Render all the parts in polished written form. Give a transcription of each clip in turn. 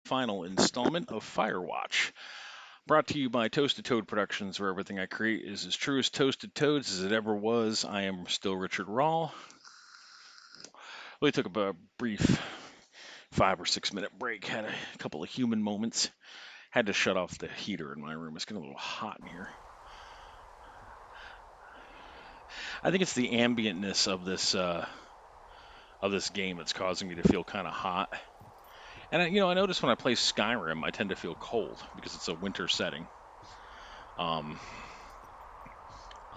final installment of Firewatch, brought to you by Toasted Toad Productions, where everything I create is as true as Toasted Toads as it ever was. I am still Richard Rawl. We took a brief 5 or 6 minute break, had a couple of human moments, had to shut off the heater in my room. It's getting a little hot in here. I think it's the ambientness of this game that's causing me to feel kind of hot. And I notice when I play Skyrim, I tend to feel cold because it's a winter setting. Um,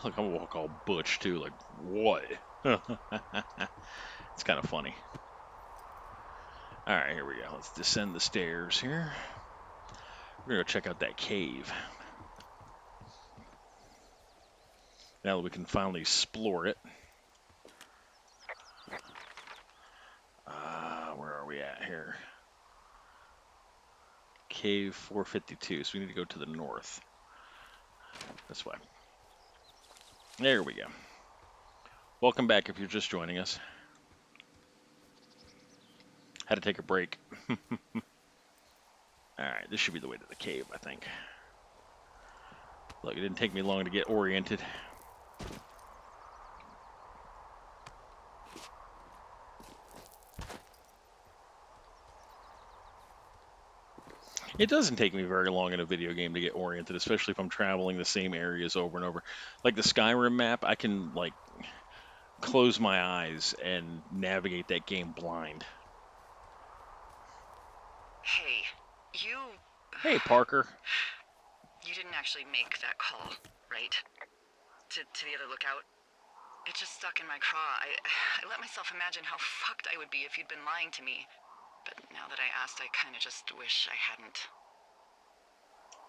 Look, I'm walk all butch too. Like what? It's kind of funny. All right, here we go. Let's descend the stairs here. We're gonna go check out that cave. Now that we can finally explore it. Where are we at here? Cave 452. So we need to go to the north. This way. There we go. Welcome back if you're just joining us. Had to take a break. Alright, this should be the way to the cave, I think. Look, it didn't take me long to get oriented. It doesn't take me very long in a video game to get oriented, especially if I'm traveling the same areas over and over. Like the Skyrim map, I can like close my eyes and navigate that game blind. Hey, Hey, Parker. you didn't actually make that call, right? To the other lookout? It just stuck in my craw. I let myself imagine how fucked I would be if you'd been lying to me. But now that I asked, I kind of just wish I hadn't.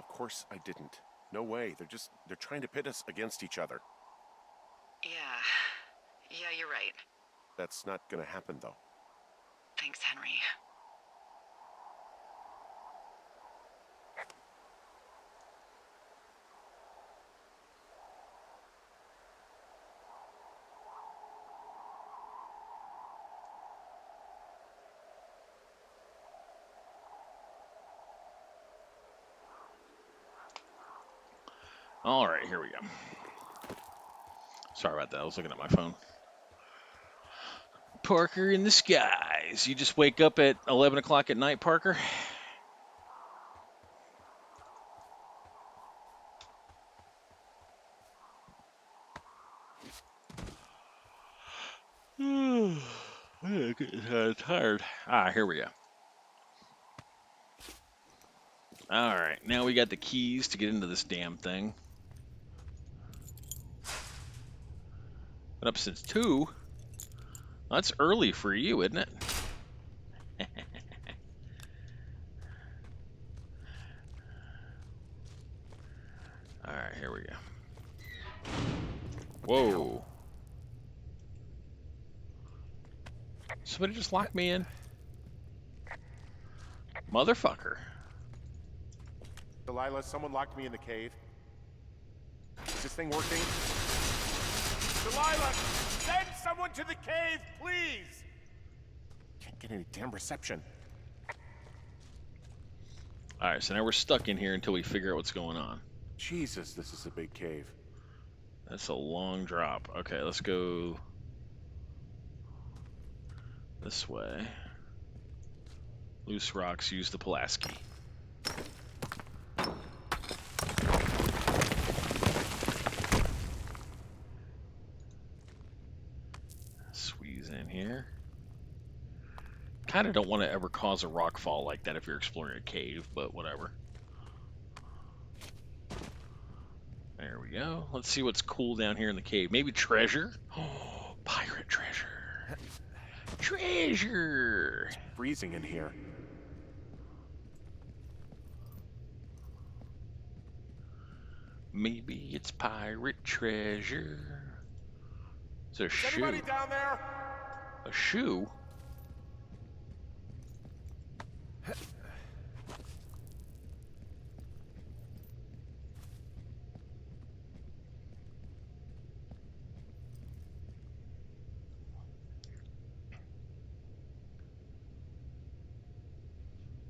Of course I didn't. No way. They're trying to pit us against each other. Yeah, you're right. That's not gonna happen, though. Thanks, Henry. All right, here we go. Sorry about that. I was looking at my phone. Parker in the skies. You just wake up at 11 o'clock at night, Parker? I'm getting tired. Here we go. All right, now we got the keys to get into this damn thing. Been up since 2. That's early for you, isn't it? All right, here we go. Whoa. Somebody just locked me in. Motherfucker. Delilah, someone locked me in the cave. Is this thing working? Delilah, send someone to the cave, please! Can't get any damn reception. All right, so now we're stuck in here until we figure out what's going on. Jesus, this is a big cave. That's a long drop. Okay, let's go this way. Loose rocks, use the Pulaski. Squeeze in here. Kind of don't want to ever cause a rock fall like that if you're exploring a cave, but whatever. There we go. Let's see what's cool down here in the cave. Maybe treasure? Oh, pirate treasure. Treasure! It's freezing in here. Maybe it's pirate treasure. It's a shoe. Anybody down there? A shoe?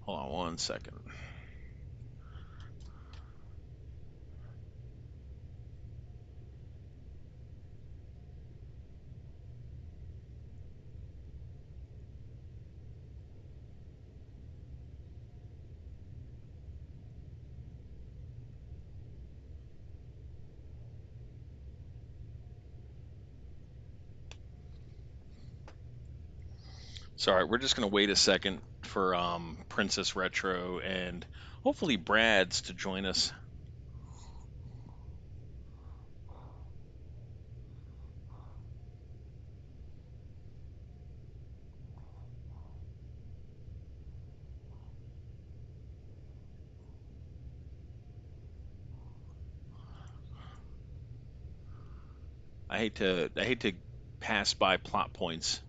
Hold on 1 second. Sorry, we're just gonna wait a second for Princess Retro and hopefully Brad's to join us. I hate to pass by plot points.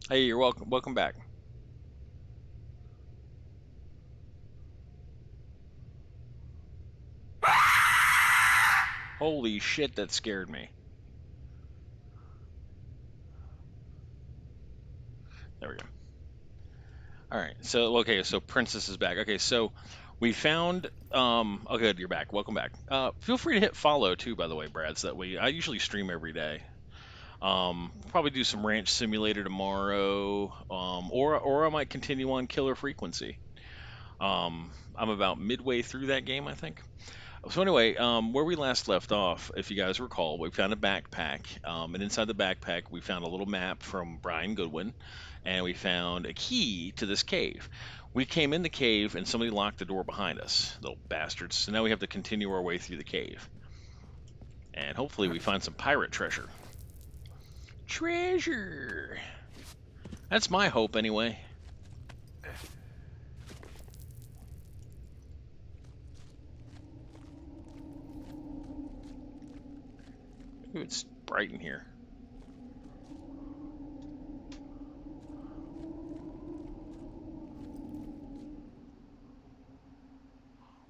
Hey, you're welcome. Welcome back. Holy shit, that scared me. There we go. All right. So okay, so Princess is back. Okay, so we found oh good, you're back. Welcome back. Feel free to hit follow too, by the way, Brad, so that way I usually stream every day. Probably do some Ranch Simulator tomorrow. Or I might continue on Killer Frequency. I'm about midway through that game, I think. So anyway, where we last left off, if you guys recall, we found a backpack, and inside the backpack we found a little map from Brian Goodwin, and we found a key to this cave. We came in the cave and somebody locked the door behind us, little bastards. So now we have to continue our way through the cave, and hopefully we find some pirate treasure. Treasure. That's my hope, anyway. Ooh, it's bright in here.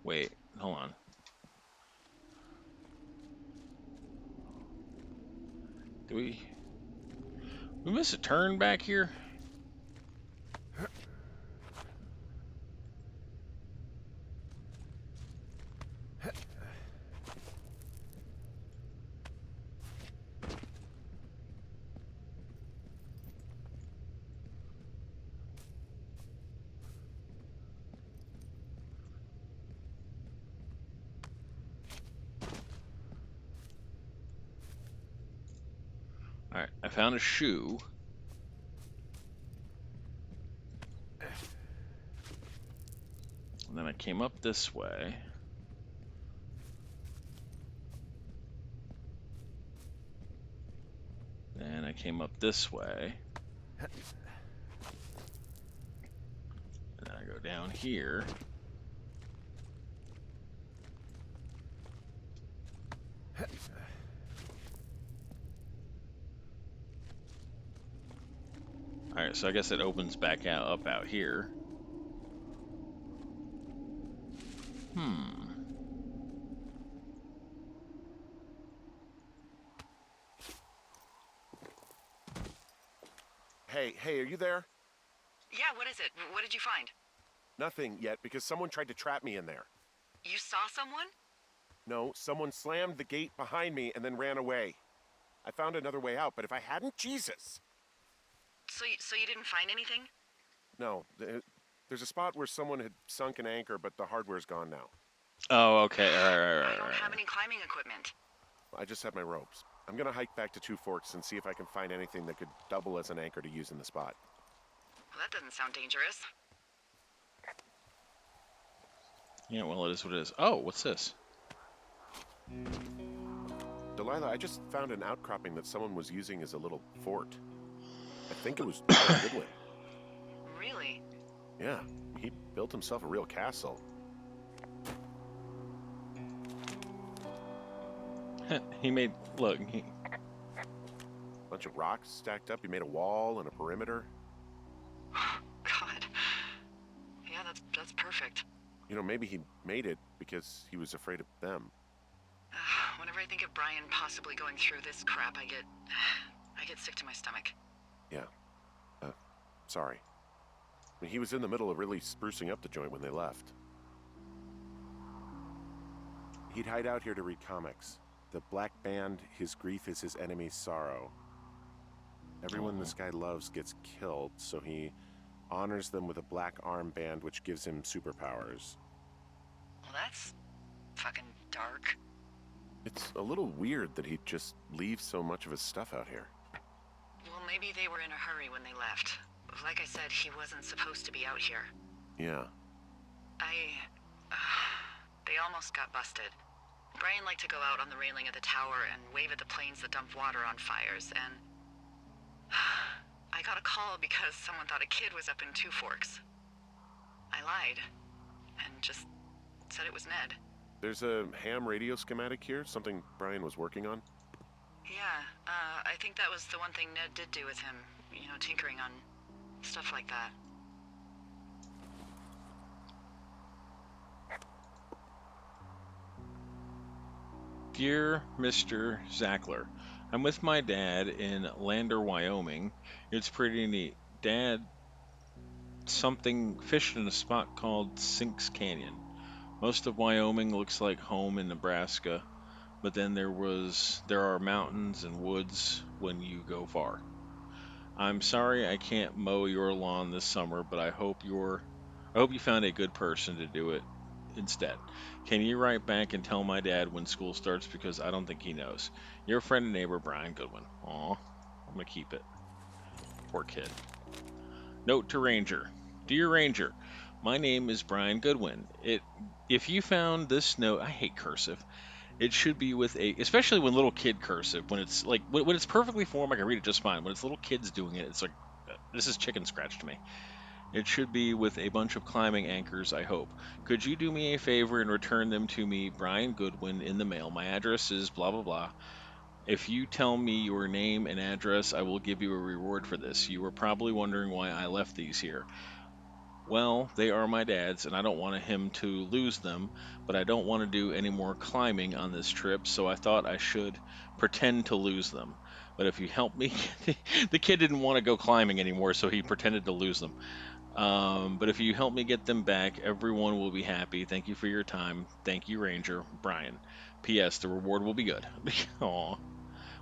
Wait, hold on. Do we miss a turn back here? All right, I found a shoe. And then I came up this way. And I came up this way. And then I go down here. All right, so I guess it opens back out up out here. Hey, are you there? Yeah, what is it? What did you find? Nothing yet, because someone tried to trap me in there. You saw someone? No, someone slammed the gate behind me and then ran away. I found another way out, but if I hadn't, Jesus! So you didn't find anything? No, there's a spot where someone had sunk an anchor, but the hardware's gone now. Oh, okay. All right. I don't have any climbing equipment. I just have my ropes. I'm gonna hike back to Two Forks and see if I can find anything that could double as an anchor to use in the spot. Well, that doesn't sound dangerous. Yeah, well, it is what it is. Oh, what's this? Delilah, I just found an outcropping that someone was using as a little fort. I think it was Goodwin. Really? Yeah, he built himself a real castle. He made, look, Bunch of rocks stacked up. He made a wall and a perimeter. God. Yeah, that's perfect. You know, maybe he made it because he was afraid of them. Whenever I think of Brian possibly going through this crap, I get sick to my stomach. Yeah. Sorry. I mean, he was in the middle of really sprucing up the joint when they left. He'd hide out here to read comics. The Black Band, his grief is his enemy's sorrow. Everyone this guy loves gets killed, so he honors them with a black armband which gives him superpowers. Well, that's fucking dark. It's a little weird that he'd just leave so much of his stuff out here. Well, maybe they were in a hurry when they left. Like I said, he wasn't supposed to be out here. Yeah. They almost got busted. Brian liked to go out on the railing of the tower and wave at the planes that dumped water on fires, and I got a call because someone thought a kid was up in Two Forks. I lied, and just said it was Ned. There's a ham radio schematic here, something Brian was working on. Yeah, I think that was the one thing Ned did do with him. You know, tinkering on stuff like that. Dear Mr. Zackler, I'm with my dad in Lander, Wyoming. It's pretty neat. Dad, something fished in a spot called Sinks Canyon. Most of Wyoming looks like home in Nebraska, but then there are mountains and woods when you go far. I'm sorry I can't mow your lawn this summer, but I hope you found a good person to do it instead. Can you write back and tell my dad when school starts because I don't think he knows. Your friend and neighbor Brian Goodwin. Aw, I'm gonna keep it. Poor kid. Note to Ranger. Dear Ranger, my name is Brian Goodwin. If you found this note, I hate cursive. It should be with a, especially when little kid cursive. When it's like when it's perfectly formed, I can read it just fine. When it's little kids doing it, it's like this is chicken scratch to me. It should be with a bunch of climbing anchors, I hope. Could you do me a favor and return them to me, Brian Goodwin, in the mail? My address is blah blah blah. If you tell me your name and address, I will give you a reward for this. You were probably wondering why I left these here. Well, they are my dad's, and I don't want him to lose them, but I don't want to do any more climbing on this trip, so I thought I should pretend to lose them. But if you help me, the kid didn't want to go climbing anymore, so he pretended to lose them. But if you help me get them back, everyone will be happy. Thank you for your time. Thank you, Ranger. Brian. P.S. The reward will be good. Aw.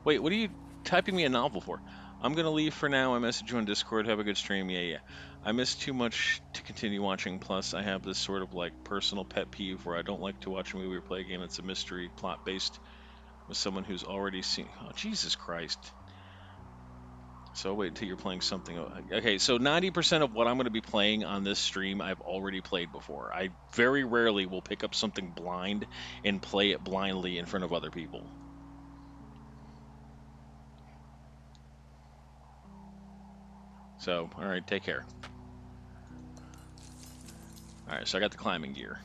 Wait, what are you typing me a novel for? I'm gonna leave for now. I message you on Discord. Have a good stream. Yeah, yeah. I miss too much to continue watching. Plus, I have this sort of like personal pet peeve where I don't like to watch a movie or play a game that's a mystery plot based with someone who's already seen. Oh, Jesus Christ. So I'll wait until you're playing something. Okay, so 90% of what I'm going to be playing on this stream, I've already played before. I very rarely will pick up something blind and play it blindly in front of other people. So, all right, take care. All right, so I got the climbing gear.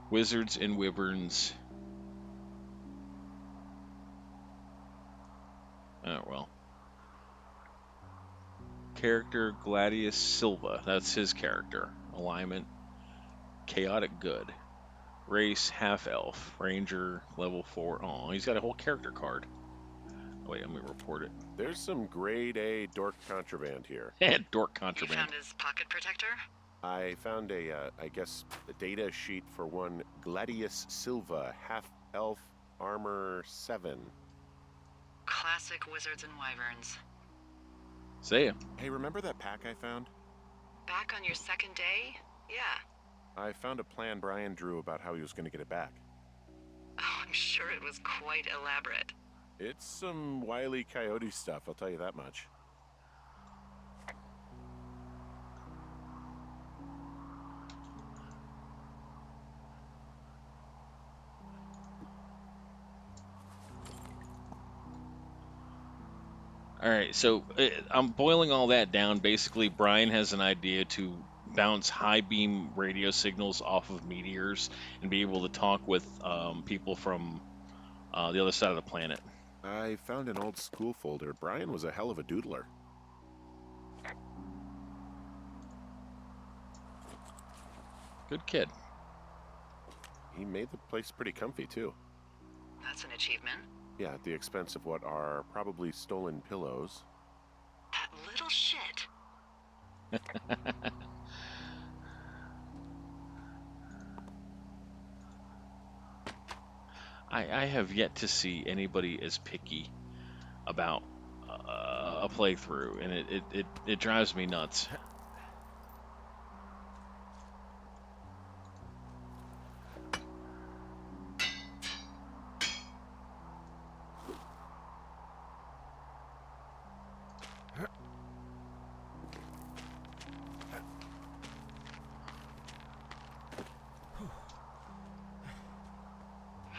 Wizards and Wyverns. Oh, well. Character Gladius Silva. That's his character. Alignment Chaotic Good. Race Half Elf. Ranger level 4. Oh, he's got a whole character card. Oh, wait, let me report it. There's some grade A dork contraband here. Dork You contraband. found his pocket protector? I found a data sheet for one Gladius Silva, half-elf, armor 7. Classic wizards and wyverns. See ya. Hey, remember that pack I found? Back on your second day? Yeah. I found a plan Brian drew about how he was going to get it back. Oh, I'm sure it was quite elaborate. It's some Wile E. Coyote stuff, I'll tell you that much. All right, so I'm boiling all that down. Basically, Brian has an idea to bounce high beam radio signals off of meteors and be able to talk with people from the other side of the planet. I found an old school folder. Brian was a hell of a doodler. Good kid. He made the place pretty comfy, too. That's an achievement. Yeah, at the expense of what are probably stolen pillows. That little shit. I have yet to see anybody as picky about a playthrough, and it drives me nuts.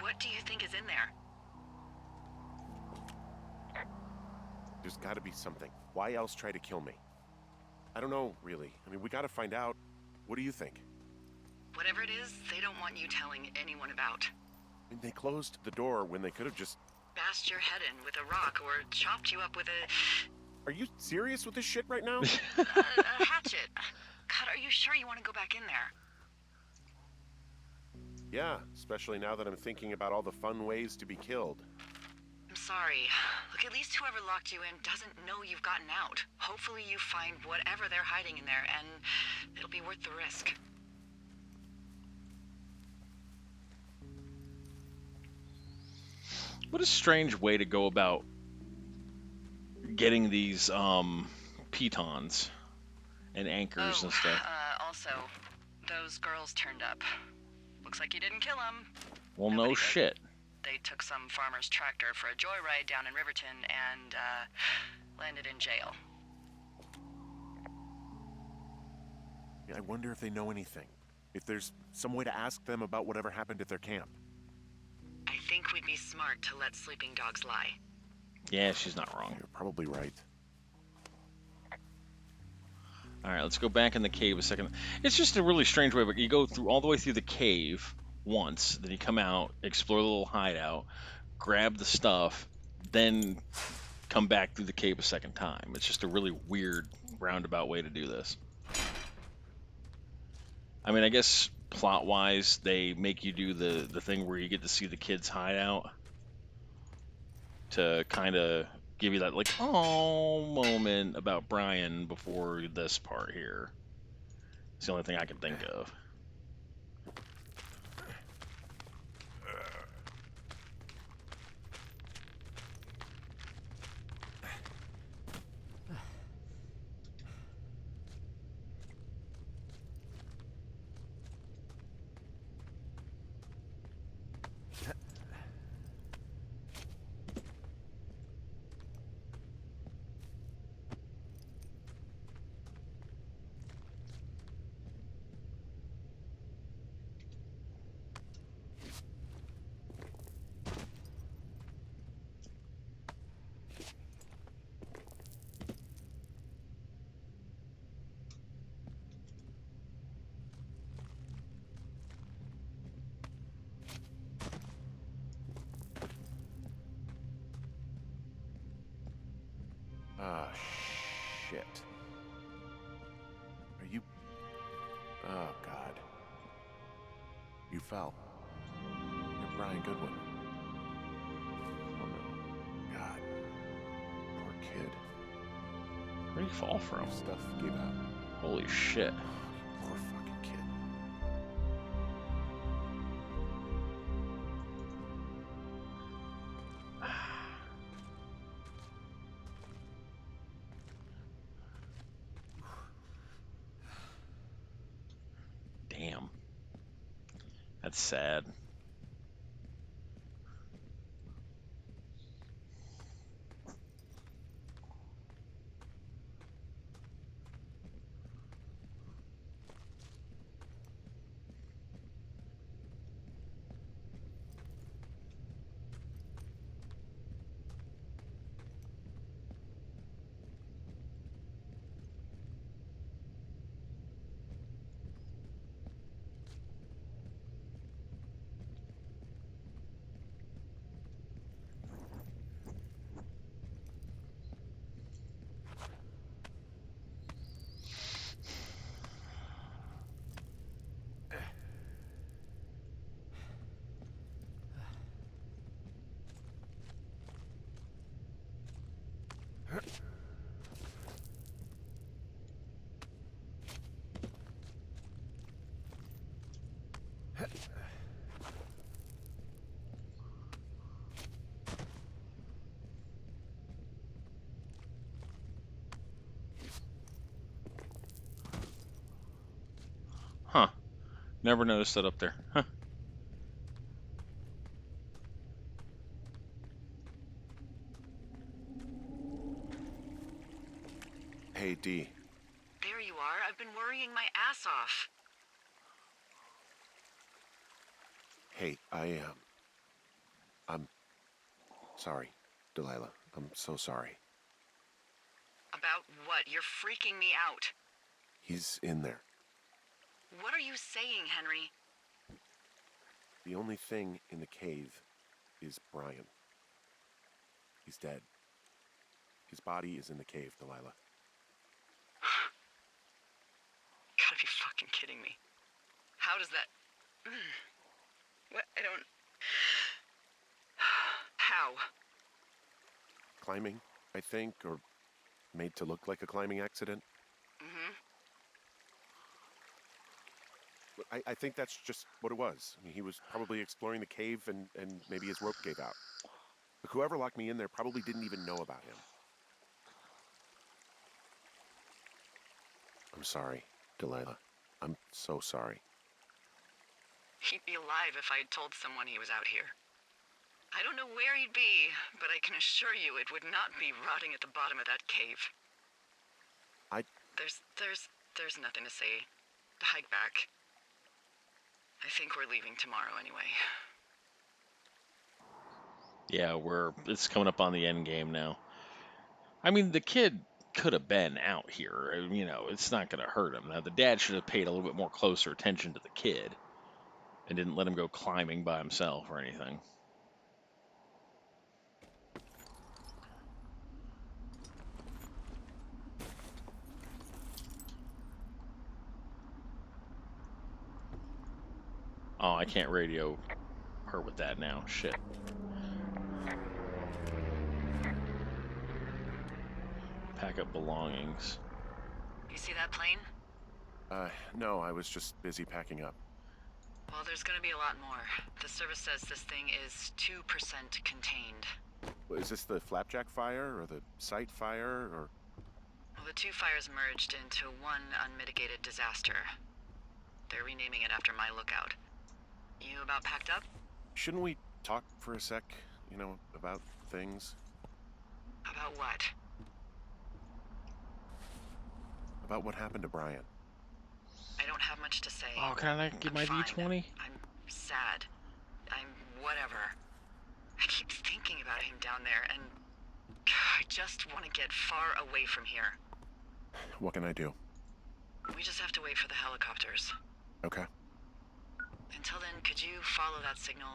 What do you think is in there? There's gotta be something. Why else try to kill me? I don't know, really. I mean, we gotta find out. What do you think? Whatever it is, they don't want you telling anyone about. I mean, they closed the door when they could have just... Bashed your head in with a rock or chopped you up with Are you serious with this shit right now? a hatchet. God, are you sure you want to go back in there? Yeah, especially now that I'm thinking about all the fun ways to be killed. I'm sorry. Look, at least whoever locked you in doesn't know you've gotten out. Hopefully you find whatever they're hiding in there, and it'll be worth the risk. What a strange way to go about getting these pitons and anchors and stuff. Also, those girls turned up. Looks like you didn't kill them. Well, Nobody no did. shit. They took some farmer's tractor for a joyride down in Riverton and, landed in jail. Yeah, I wonder if they know anything. If there's some way to ask them about whatever happened at their camp. I think we'd be smart to let sleeping dogs lie. Yeah, she's not wrong. You're probably right. All right, let's go back in the cave a second. It's just a really strange way, but you go through all the way through the cave once, then you come out, explore the little hideout, grab the stuff, then come back through the cave a second time. It's just a really weird roundabout way to do this. I mean, I guess plot-wise, they make you do the thing where you get to see the kids' hideout to kind of give you that, like, oh moment about Brian before this part here. It's the only thing I can think of. Ah, shit. Are you... Oh, God. You fell. You're Brian Goodwin. Oh, no. God. Poor kid. Where'd he fall from? Your stuff gave out. Holy shit. Poor fucking kid. Damn. That's sad. Huh. Never noticed that up there. Huh. Hey, D. There you are. I've been worrying my ass off. Hey, I'm sorry, Delilah. I'm so sorry. About what? You're freaking me out. He's in there. What are you saying, Henry? The only thing in the cave is Brian. He's dead. His body is in the cave, Delilah. Gotta be fucking kidding me. How does that... What? I don't... How? Climbing, I think, or made to look like a climbing accident. Mm-hmm. I think that's just what it was. I mean, he was probably exploring the cave and maybe his rope gave out. But whoever locked me in there probably didn't even know about him. I'm sorry, Delilah. I'm so sorry. He'd be alive if I had told someone he was out here. I don't know where he'd be, but I can assure you it would not be rotting at the bottom of that cave. There's nothing to say. Hike back. I think we're leaving tomorrow anyway. Yeah, it's coming up on the end game now. I mean, the kid could have been out here. You know, it's not going to hurt him. Now, the dad should have paid a little bit more closer attention to the kid and didn't let him go climbing by himself or anything. Oh, I can't radio her with that now. Shit. Pack up belongings. You see that plane? No, I was just busy packing up. Well, there's gonna be a lot more. The service says this thing is 2% contained. Is this the Flapjack fire, or the site fire, or... Well, the two fires merged into one unmitigated disaster. They're renaming it after my lookout. You about packed up? Shouldn't we talk for a sec, you know, about things? About what? About what happened to Brian. I don't have much to say. Oh, can I get my fine. D20? I'm sad. I'm whatever. I keep thinking about him down there, and I just want to get far away from here. What can I do? We just have to wait for the helicopters. Okay. Until then, could you follow that signal?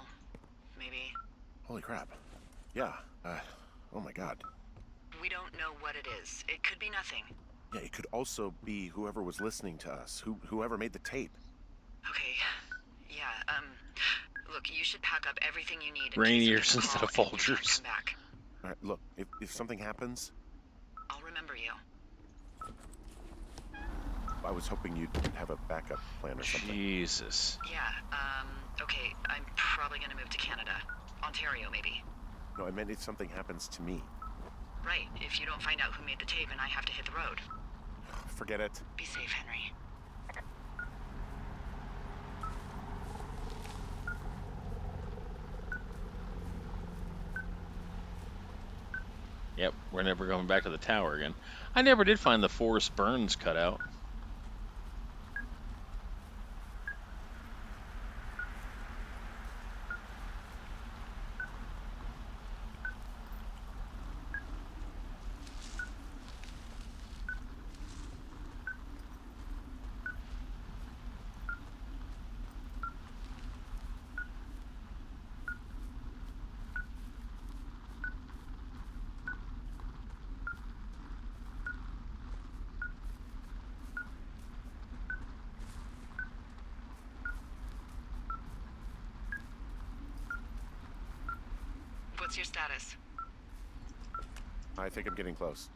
Maybe? Holy crap. Yeah, oh my god. We don't know what it is. It could be nothing. Yeah, it could also be whoever was listening to us, whoever made the tape. Okay. Yeah, look, you should pack up everything you need. Rainiers instead of Folgers. Come back. All right, look, if something happens... I'll remember you. I was hoping you'd have a backup plan or something. Jesus. Yeah, okay, I'm probably gonna move to Canada. Ontario, maybe. No, I meant if something happens to me. Right, if you don't find out who made the tape and I have to hit the road. Forget it. Be safe, Henry. Yep, we're never going back to the tower again. I never did find the Forrest Burns cutout. What's your status? I think I'm getting close.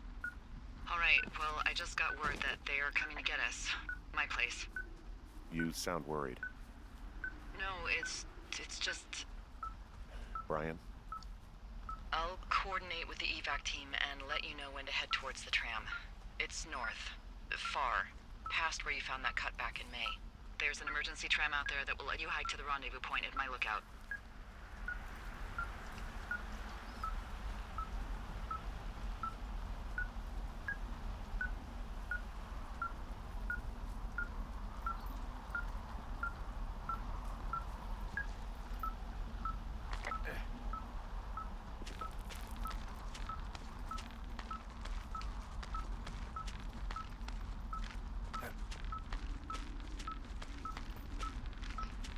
Alright, well, I just got word that they are coming to get us. My place. You sound worried. No, it's just... Brian? I'll coordinate with the evac team and let you know when to head towards the tram. It's north. Far. Past where you found that cut back in May. There's an emergency tram out there that will let you hike to the rendezvous point at my lookout.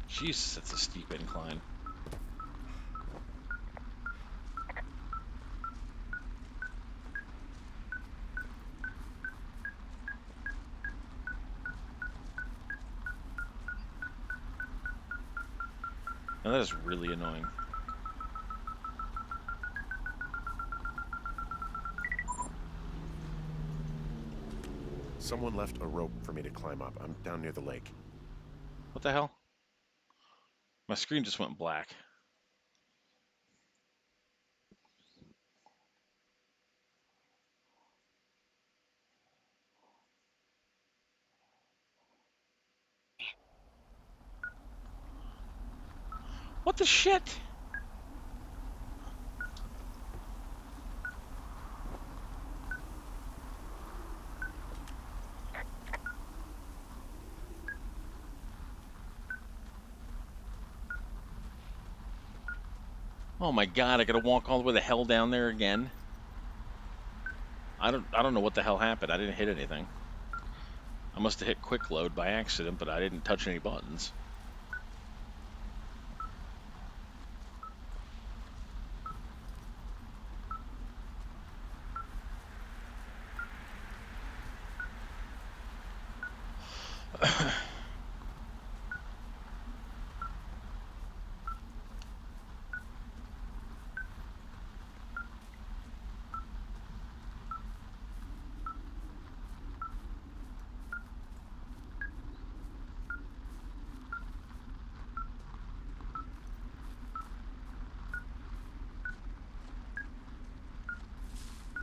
Jesus, that's a steep incline. Now that is really annoying. Someone left a rope for me to climb up. I'm down near the lake. What the hell? My screen just went black. What the shit? Oh my god, I gotta walk all the way the hell down there again. I don't know what the hell happened. I didn't hit anything. I must have hit quick load by accident, but I didn't touch any buttons.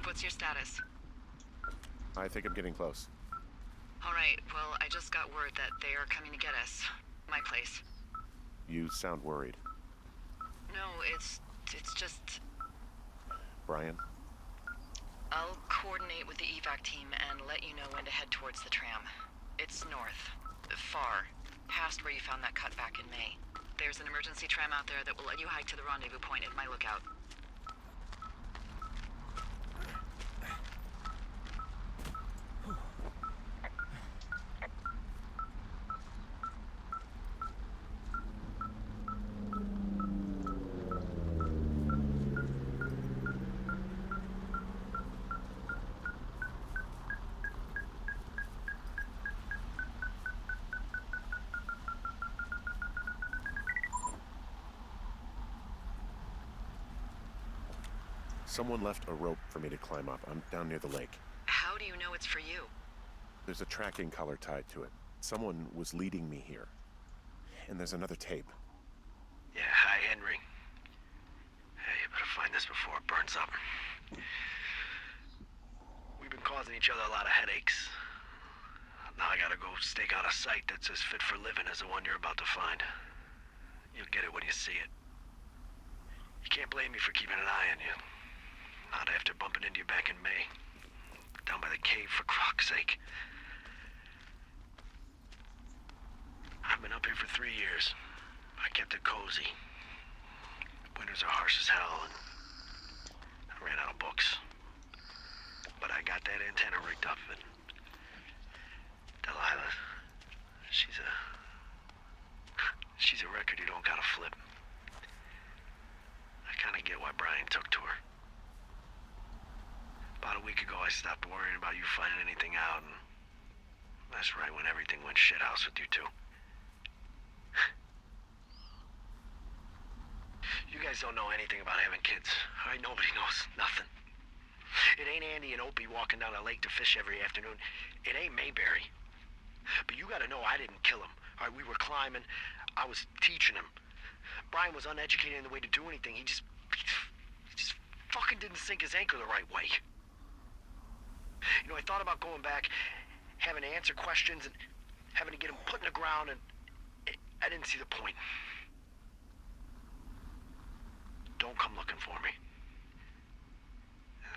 What's your status? I think I'm getting close. All right, well, I just got word that they are coming to get us. My place. You sound worried. No, it's just... Brian? I'll coordinate with the evac team and let you know when to head towards the tram. It's north. Far. Past where you found that cut back in May. There's an emergency tram out there that will let you hike to the rendezvous point at my lookout. Someone left a rope for me to climb up. I'm down near the lake. How do you know it's for you? There's a tracking collar tied to it. Someone was leading me here. And there's another tape. Yeah, hi, Henry. Hey, you better find this before it burns up. We've been causing each other a lot of headaches. Now I gotta go stake out a site that's as fit for living as the one you're about to find. You'll get it when you see it. You can't blame me for keeping an eye on you. Not after bumping into you back in May. Down by the cave, for croc's sake. I've been up here for 3 years. I kept it cozy. Winters are harsh as hell, and I ran out of books. But I got that antenna rigged up, and Delilah, she's a record you don't gotta flip. I kinda get why Brian took to her. About a week ago, I stopped worrying about you finding anything out, and that's right when everything went shithouse with you two. You guys don't know anything about having kids, all right? Nobody knows nothing. It ain't Andy and Opie walking down a lake to fish every afternoon. It ain't Mayberry. But you gotta know I didn't kill him. All right, we were climbing. I was teaching him. Brian was uneducated in the way to do anything. He just fucking didn't sink his anchor the right way. You know, I thought about going back, having to answer questions, and having to get him put in the ground, and I didn't see the point. Don't come looking for me.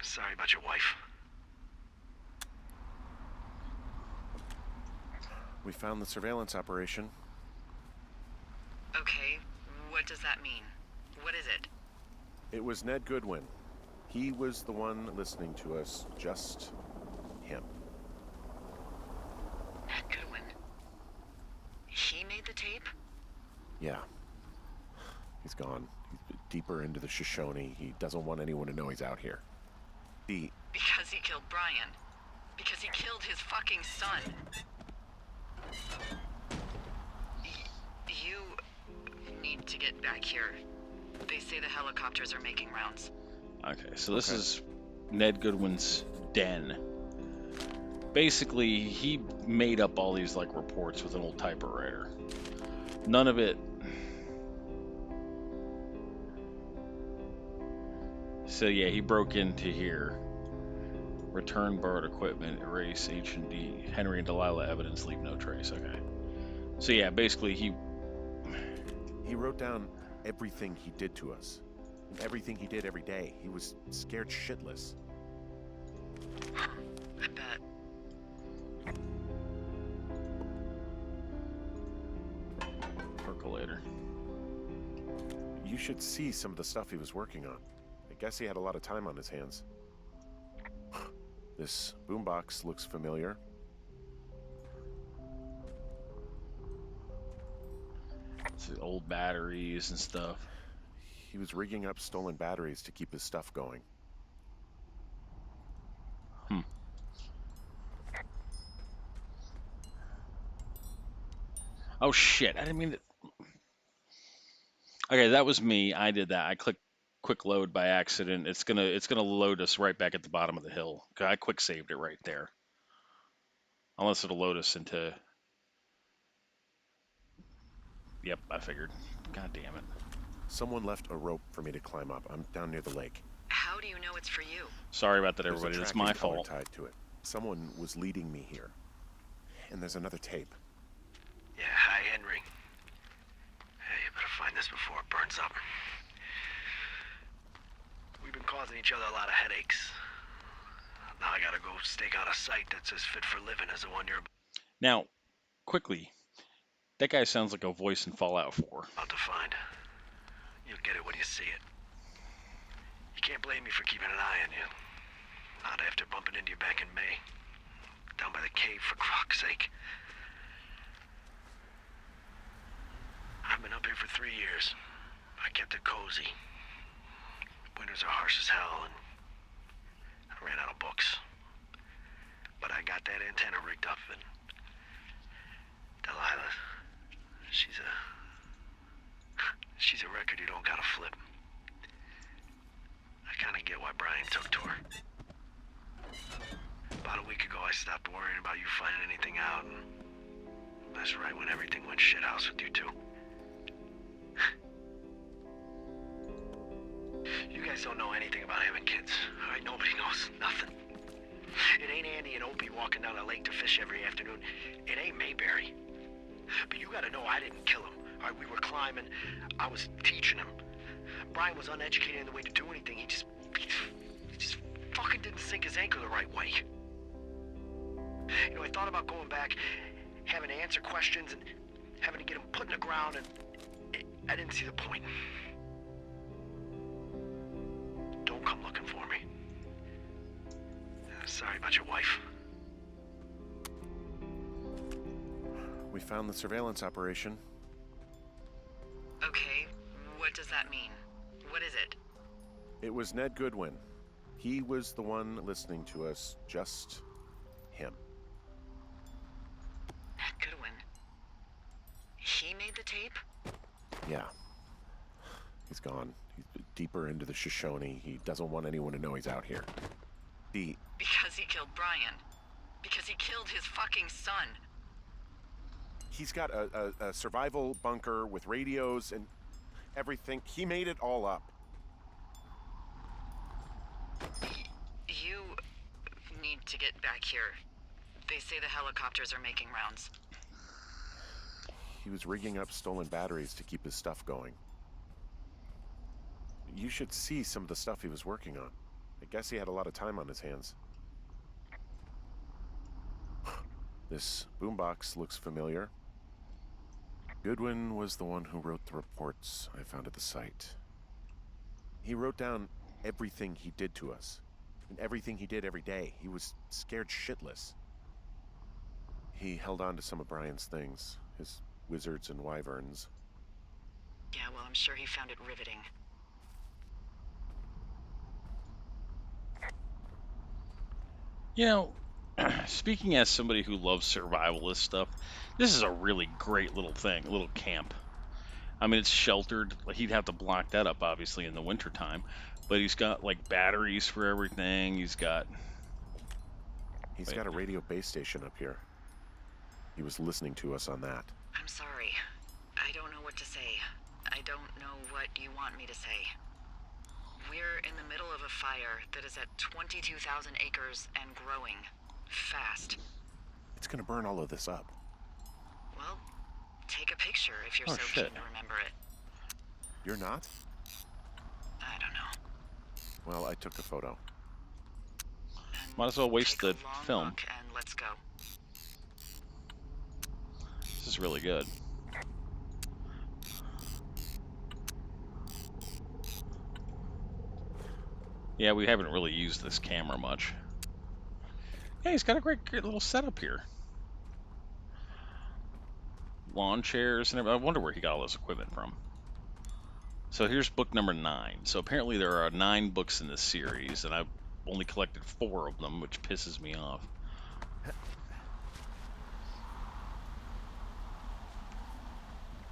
Sorry about your wife. We found the surveillance operation. Okay, what does that mean? What is it? It was Ned Goodwin. He was the one listening to us, just him. Ned Goodwin. He made the tape? Yeah. He's gone. He's deeper into the Shoshone. He doesn't want anyone to know he's out here. Because he killed Brian. Because he killed his fucking son. You need to get back here. They say the helicopters are making rounds. Okay, so this is Ned Goodwin's den. Basically, he made up all these like reports with an old typewriter. None of it. So yeah, he broke into here. Return borrowed equipment, erase H&D, Henry and Delilah evidence, leave no trace. Okay. So yeah, basically he wrote down everything he did to us. Everything he did every day. He was scared shitless. I bet. percolator. You should see some of the stuff he was working on. I guess he had a lot of time on his hands. This boombox looks familiar. It's old batteries and stuff. He was rigging up stolen batteries to keep his stuff going. Oh shit! I didn't mean to. Okay, that was me. I did that. I clicked quick load by accident. It's gonna load us right back at the bottom of the hill. I quick saved it right there. Unless it'll load us into. Yep, I figured. God damn it. Someone left a rope for me to climb up. I'm down near the lake. How do you know it's for you? Sorry about that, There's a everybody. It's tracking my collar fault. tied to it. Someone was leading me here. And there's another tape. Yeah, hi, Henry. Hey, you better find this before it burns up. We've been causing each other a lot of headaches. Now I gotta go stake out a site that's as fit for living as the one you're Now, quickly, that guy sounds like a voice in Fallout 4. about to find. You'll get it when you see it. You can't blame me for keeping an eye on you. Not after bumping into you back in May. Down by the cave, for croc's sake. I've been up here for 3 years. I kept it cozy. Winters are harsh as hell, and I ran out of books. But I got that antenna rigged up, and Delilah, she's a record you don't gotta flip. I kinda get why Brian took to her. About a week ago, I stopped worrying about you finding anything out, and that's right when everything went shithouse with you two. You guys don't know anything about having kids, all right? Nobody knows nothing. It ain't Andy and Opie walking down a lake to fish every afternoon. It ain't Mayberry. But you gotta know I didn't kill him. All right, we were climbing. I was teaching him. Brian was uneducated in the way to do anything. He just fucking didn't sink his anchor the right way. You know, I thought about going back, having to answer questions, and having to get him put in the ground, and I didn't see the point. Don't come looking for me. Sorry about your wife. We found the surveillance operation. Okay, what does that mean? What is it? It was Ned Goodwin. He was the one listening to us, just him. Ned Goodwin. He made the tape? Yeah. He's gone. He's deeper into the Shoshone. He doesn't want anyone to know he's out here. Because he killed Brian. Because he killed his fucking son. He's got a survival bunker with radios and everything. He made it all up. You need to get back here. They say the helicopters are making rounds. he was rigging up stolen batteries to keep his stuff going. You should see some of the stuff he was working on. I guess he had a lot of time on his hands. This boombox looks familiar. Goodwin was the one who wrote the reports I found at the site. He wrote down everything he did to us, and everything he did every day. He was scared shitless. He held on to some of Brian's things, his wizards and wyverns. Yeah, well, I'm sure he found it riveting. You know, speaking as somebody who loves survivalist stuff, this is a really great little thing, a little camp. I mean, it's sheltered. Like, he'd have to block that up, obviously, in the wintertime. But he's got, like, batteries for everything. He's got... He's got a radio base station up here. He was listening to us on that. I'm sorry. I don't know what to say. I don't know what you want me to say. We're in the middle of a fire that is at 22,000 acres and growing. Fast. It's gonna burn all of this up. Well, take a picture if you're Oh, so shit. keen to remember it. You're not? I don't know. Well, I took a photo. And Might as well waste take the a long film. look and let's go. This is really good. Yeah, we haven't really used this camera much. Yeah, he's got a great little setup here. Lawn chairs and everything. I wonder where he got all this equipment from. So here's book number 9. So apparently there are 9 books in this series, and I've only collected 4 of them, which pisses me off.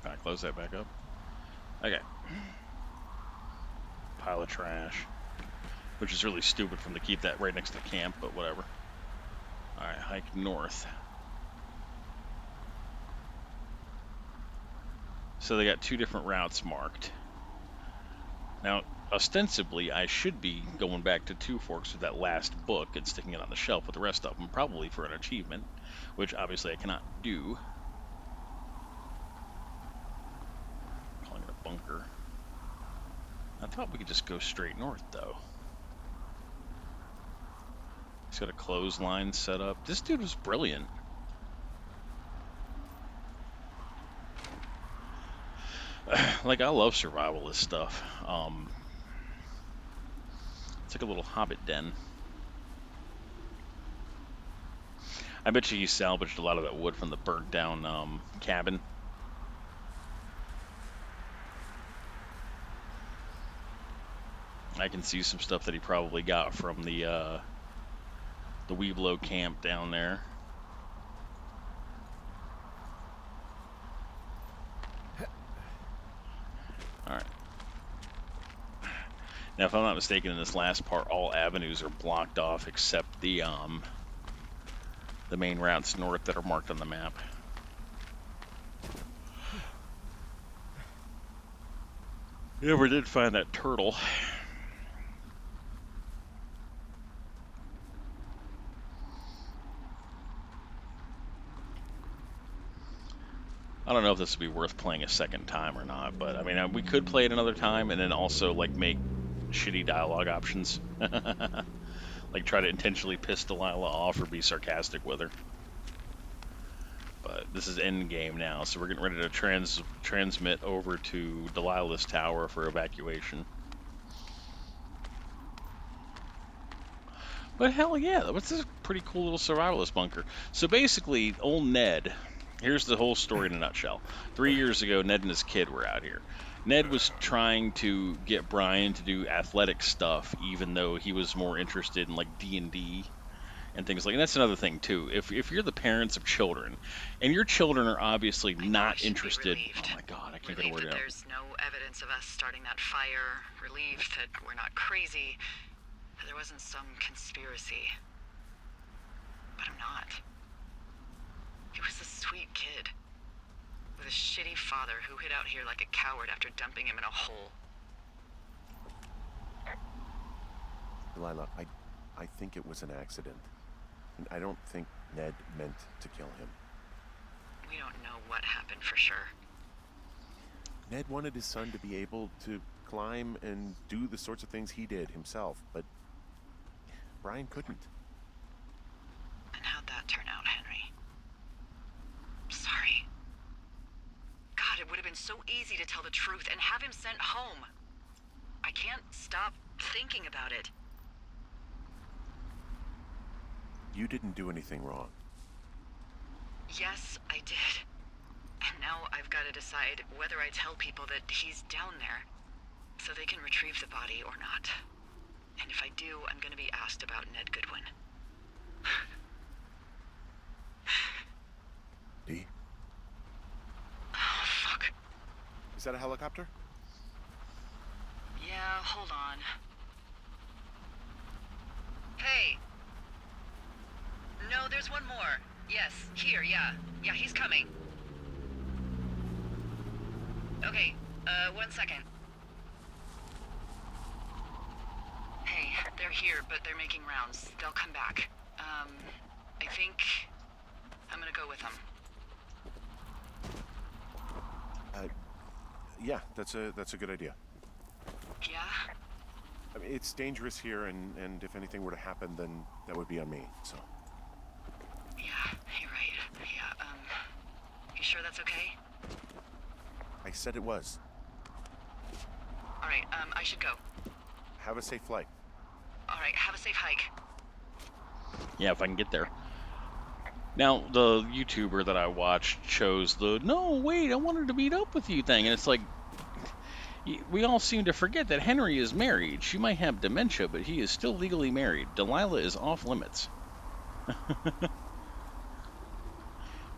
Can I close that back up? Okay. Pile of trash. Which is really stupid for them to keep that right next to the camp, but whatever. Alright, hike north. So they got 2 different routes marked. Now, ostensibly, I should be going back to Two Forks with that last book and sticking it on the shelf with the rest of them, probably for an achievement, which obviously I cannot do. Calling it a bunker. I thought we could just go straight north, though. He's got a clothesline set up. This dude was brilliant. Like, I love survivalist stuff. It's like a little hobbit den. I bet you he salvaged a lot of that wood from the burnt down cabin. I can see some stuff that he probably got from the Weeblo camp down there. Alright. Now, if I'm not mistaken, in this last part, all avenues are blocked off except the main routes north that are marked on the map. Never did find that turtle. I don't know if this would be worth playing a second time or not, but I mean, we could play it another time and then also like make shitty dialogue options. Like try to intentionally piss Delilah off or be sarcastic with her. But this is end game now, so we're getting ready to transmit over to Delilah's tower for evacuation. But hell yeah, what's this pretty cool little survivalist bunker? So basically, old Ned, here's the whole story in a nutshell. 3 years ago, Ned and his kid were out here. Ned was trying to get Brian to do athletic stuff, even though he was more interested in like D&D and things like. And that's another thing too. If you're the parents of children, and your children are obviously not interested. Oh my God, I can't get a word out. There's no evidence of us starting that fire. Relieved that we're not crazy. That there wasn't some conspiracy. But I'm not. He was a sweet kid. With a shitty father who hid out here like a coward after dumping him in a hole. Delilah, I think it was an accident. And I don't think Ned meant to kill him. We don't know what happened for sure. Ned wanted his son to be able to climb and do the sorts of things he did himself, but Brian couldn't. And how'd that turn out, Henry? Sorry. God, it would have been so easy to tell the truth and have him sent home. I can't stop thinking about it. You didn't do anything wrong. Yes, I did. And now I've got to decide whether I tell people that he's down there so they can retrieve the body or not. And if I do, I'm going to be asked about Ned Goodwin. Dee? Oh, fuck. Is that a helicopter? Yeah, hold on. Hey! No, there's one more. Yes, here, yeah. Yeah, he's coming. Okay, 1 second. Hey, they're here, but they're making rounds. They'll come back. I think I'm gonna go with them. Yeah, that's a good idea. Yeah? I mean, it's dangerous here, and if anything were to happen, then that would be on me, so. Yeah, you're right. Yeah, you sure that's okay? I said it was. Alright, I should go. Have a safe flight. Alright, have a safe hike. Yeah, if I can get there. Now, the YouTuber that I watched chose the, no, wait, I wanted to meet up with you thing. And it's like, we all seem to forget that Henry is married. She might have dementia, but he is still legally married. Delilah is off limits.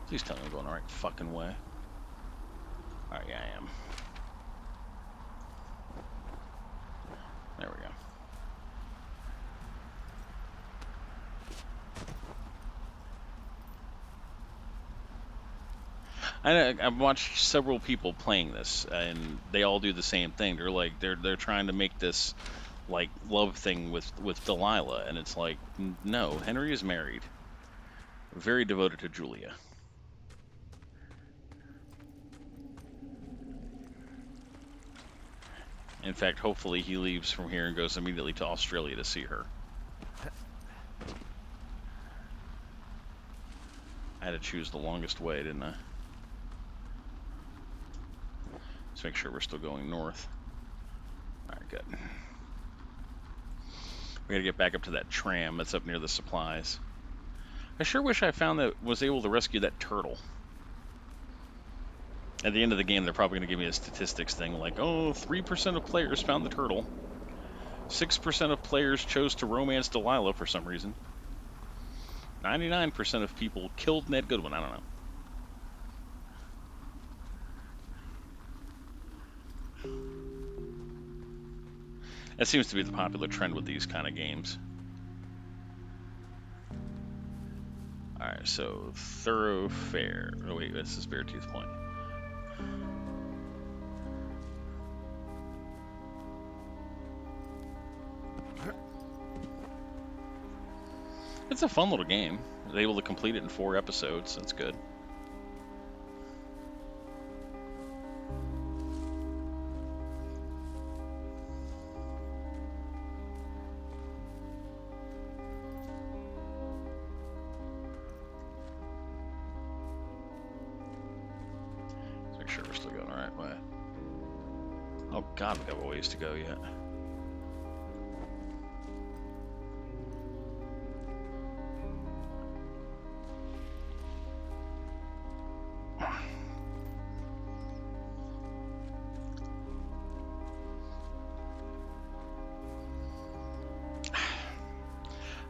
Please tell me I'm going the right fucking way. Alright, yeah, I am. There we go. I've watched several people playing this, and they all do the same thing. They're like, they're trying to make this like love thing with Delilah, and it's like, no, Henry is married, very devoted to Julia. In fact, hopefully he leaves from here and goes immediately to Australia to see her. I had to choose the longest way, didn't I? Let's make sure we're still going north. Alright, good. We gotta get back up to that tram that's up near the supplies. I sure wish I was able to rescue that turtle. At the end of the game, they're probably going to give me a statistics thing like, oh, 3% of players found the turtle. 6% of players chose to romance Delilah for some reason. 99% of people killed Ned Goodwin. I don't know. That seems to be the popular trend with these kind of games. Alright, so thoroughfare. Oh wait, this is Beartooth Point. It's a fun little game. I was able to complete it in 4 episodes. That's good. Let's make sure we're still going the right way. Oh God, we got a ways to go yet.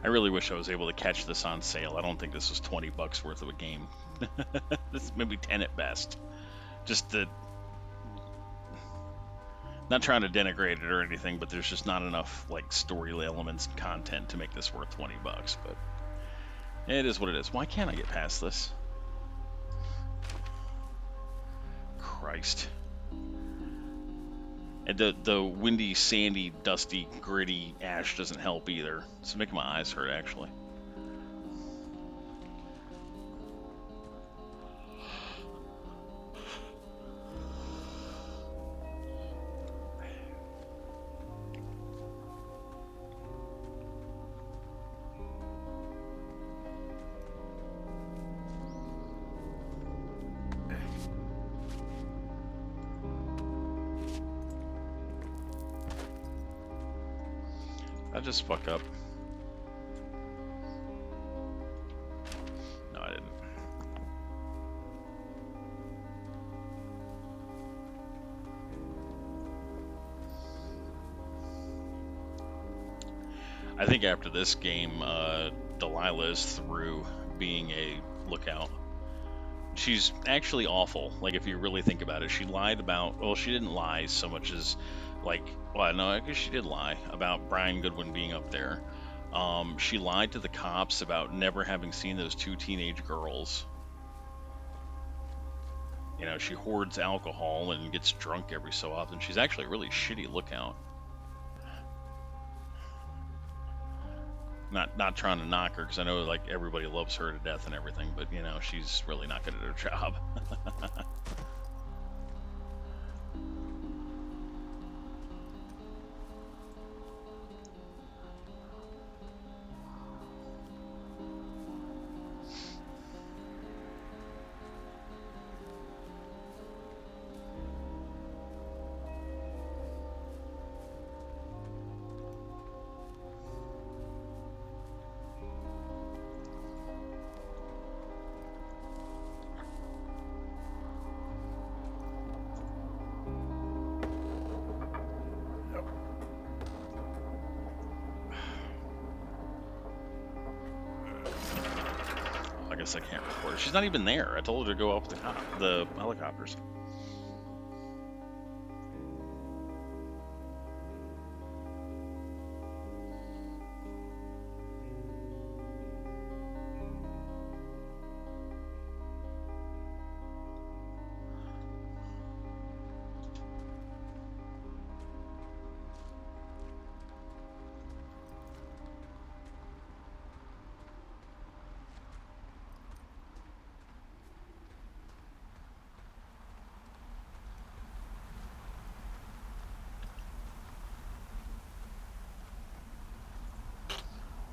I really wish I was able to catch this on sale. I don't think this was $20 worth of a game. This is maybe 10 at best. Just to, not trying to denigrate it or anything, but there's just not enough like story elements and content to make this worth $20. But it is what it is. Why can't I get past this? Christ. And the windy, sandy, dusty, gritty ash doesn't help either. It's making my eyes hurt, actually. I just fuck up. No, I didn't. I think after this game, Delilah is through being a lookout. She's actually awful. Like, if you really think about it, she lied about, well, she didn't lie so much as, like, well, no, I guess she did lie about Brian Goodwin being up there. She lied to the cops about never having seen those two teenage girls. You know, she hoards alcohol and gets drunk every so often. She's actually a really shitty lookout. Not trying to knock her, because I know like everybody loves her to death and everything, but you know, she's really not good at her job. I guess I can't record her. She's not even there. I told her to go up the helicopters.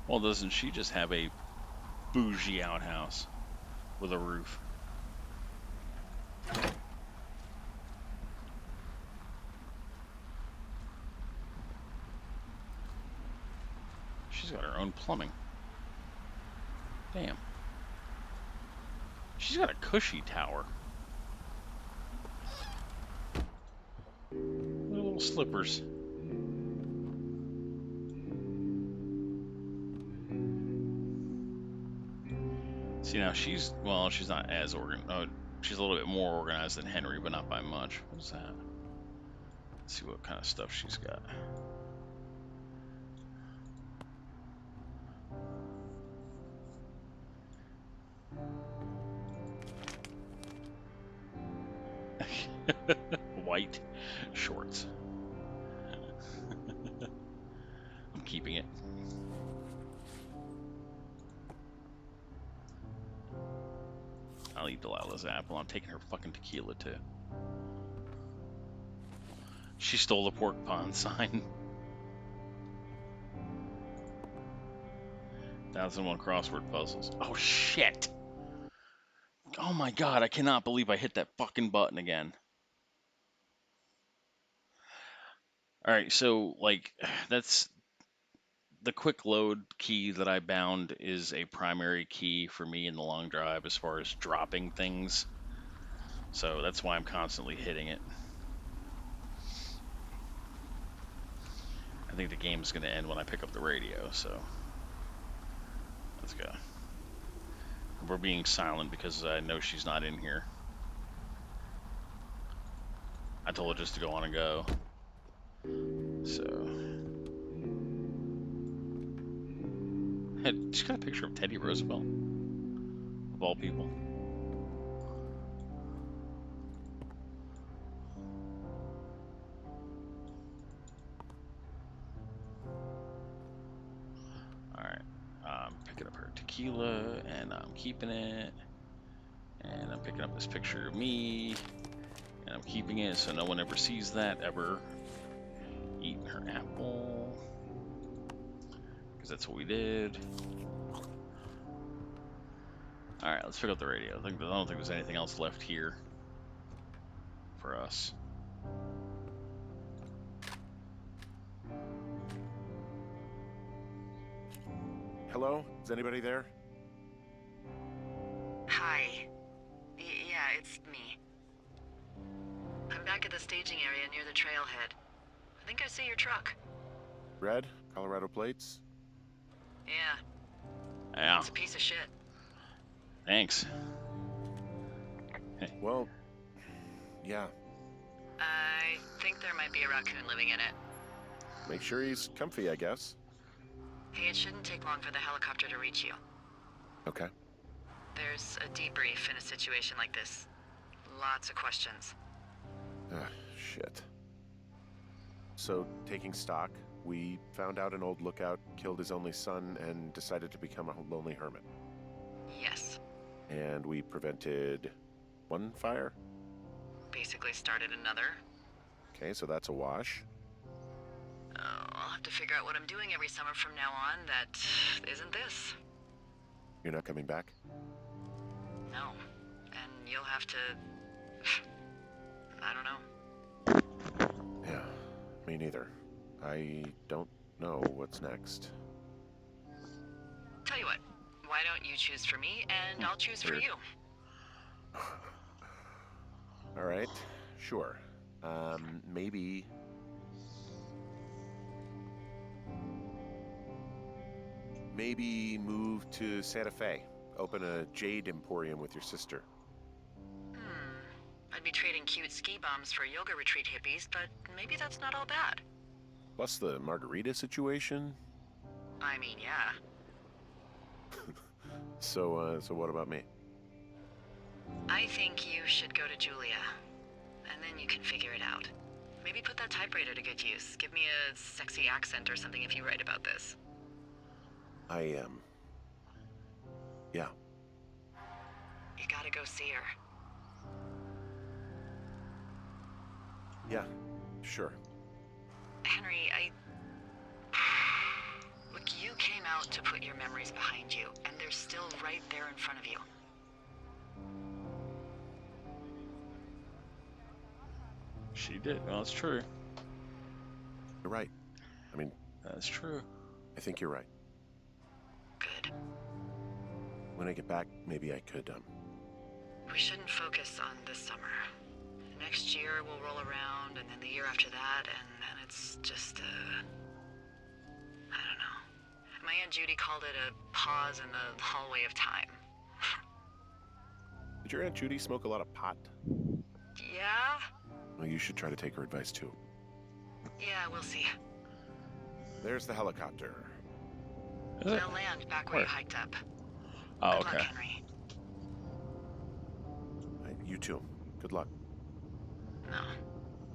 Well, doesn't she just have a bougie outhouse with a roof? She's got her own plumbing. Damn. She's got a cushy tower. Little slippers. See, now she's not as she's a little bit more organized than Henry, but not by much. What's that? Let's see what kind of stuff she's got. White shorts. I'm keeping it. I'll eat Delilah's apple. I'm taking her fucking tequila too. She stole the pork pond sign. 1001 crossword puzzles. Oh shit! Oh my god, I cannot believe I hit that fucking button again. Alright, so like that's the quick load key that I bound is a primary key for me in the long drive as far as dropping things. So that's why I'm constantly hitting it. I think the game's going to end when I pick up the radio, so let's go. We're being silent because I know she's not in here. I told her just to go on and go. So she's got a picture of Teddy Roosevelt, of all people. Alright, I'm picking up her tequila, and I'm keeping it. And I'm picking up this picture of me, and I'm keeping it so no one ever sees that, ever. Eating her apple, because that's what we did. Alright, let's pick up the radio. I don't think there's anything else left here for us. Hello? Is anybody there? Hi. Yeah, it's me. I'm back at the staging area near the trailhead. I think I see your truck. Red? Colorado plates? Yeah, Yeah, it's a piece of shit. thanks. Well, yeah. I think there might be a raccoon living in it. Make sure he's comfy, I guess. Hey, it shouldn't take long for the helicopter to reach you. Okay. There's a debrief in a situation like this. Lots of questions. Shit. So, taking stock, we found out an old lookout killed his only son and decided to become a lonely hermit. Yes. And we prevented one fire? Basically started another. Okay, so that's a wash. Oh, I'll have to figure out what I'm doing every summer from now on that isn't this. You're not coming back? No. And you'll have to... I don't know. Yeah, me neither. I don't know what's next. Tell you what, why don't you choose for me and I'll choose for Weird. you? All right, sure. Maybe... Maybe move to Santa Fe. Open a jade emporium with your sister. I'd be trading cute ski bombs for yoga retreat hippies, but maybe that's not all bad. Plus the margarita situation. I mean, yeah. So what about me? I think you should go to Julia, and then you can figure it out. Maybe put that typewriter to good use. Give me a sexy accent or something if you write about this. I am. Yeah. You gotta go see her. Yeah, sure. Henry, Look, you came out to put your memories behind you, and they're still right there in front of you. She did. Well, it's true. You're right. I mean, That's true. I think you're right. Good. When I get back, maybe I could, We shouldn't focus on this summer. Next year we'll roll around, and then the year after that, and then it's just, I don't know. My Aunt Judy called it a pause in the hallway of time. Did your Aunt Judy smoke a lot of pot? Yeah? Well, you should try to take her advice, too. Yeah, we'll see. There's the helicopter. Is it? They'll land back where you hiked up. Oh, Good luck, okay. Henry. You too. Good luck. No.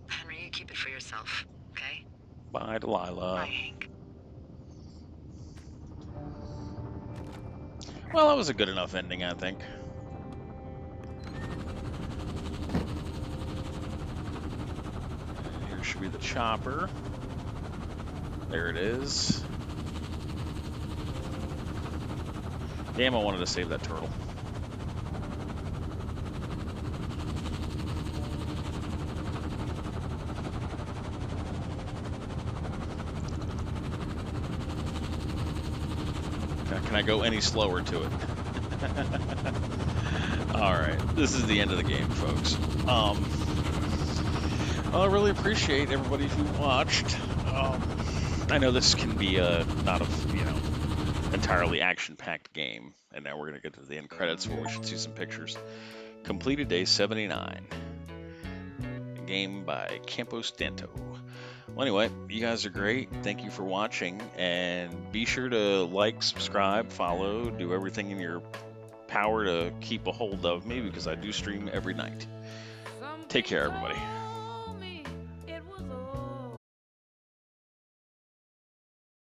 Henry, you keep it for yourself, okay? Bye, Delilah. Bye, Hank. Well, that was a good enough ending, I think. Here should be the chopper. There it is. Damn, I wanted to save that turtle. Can I go any slower to it? Alright, this is the end of the game, folks. Well, I really appreciate everybody who watched. I know this can be not a, entirely action-packed game. And now we're going to get to the end credits where we should see some pictures. Completed day 79. Game by Campos Dento. Well, anyway, you guys are great. Thank you for watching. And be sure to like, subscribe, follow, do everything in your power to keep a hold of me because I do stream every night. Take care, everybody.